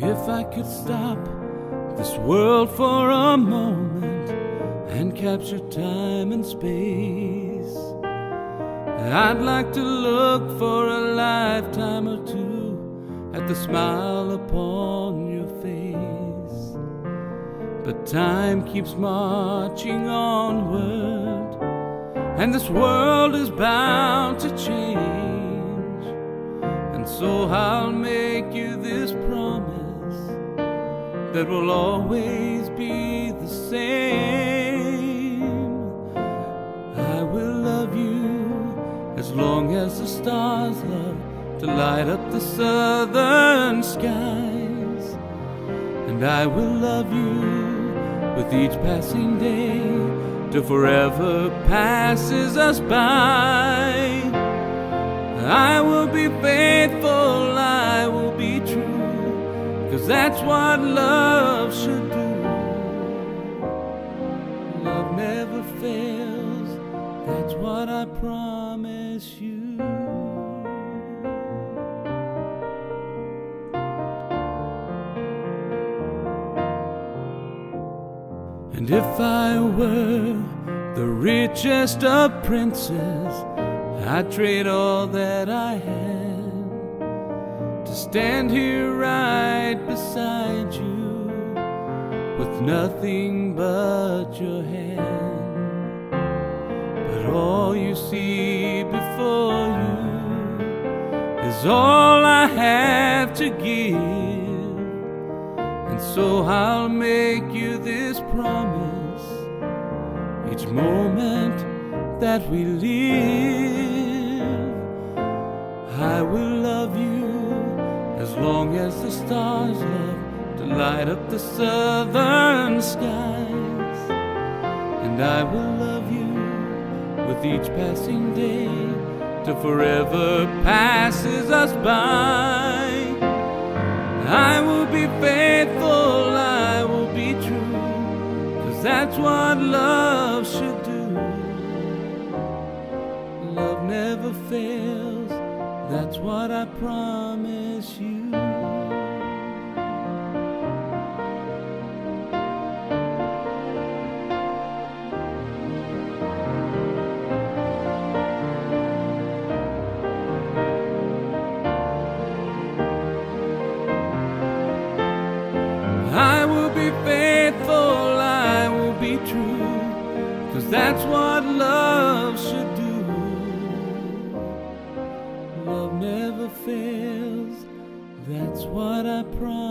If I could stop this world for a moment and capture time and space, I'd like to look for a lifetime or two at the smile upon your face. But time keeps marching onward, and this world is bound to change. And so I'll make you this promise that will always be the same. I will love you as long as the stars love to light up the southern skies. And I will love you with each passing day till forever passes us by. I will be faithful, I will be true, 'cause that's what love should do. Love never fails, that's what I promise you. And if I were the richest of princes, I'd trade all that I had to stand here right beside you with nothing but your hand. But all you see before you is all I have to give. And so I'll make you this promise each moment that we live. I will love you as long as the stars love to light up the southern skies. And I will love you with each passing day till forever passes us by. I will be faithful, I will be true, 'cause that's what love should do. Love never fails, that's what I promise you. I will be faithful, I will be true, 'cause that's what love should do. Love never fails, that's what I promise.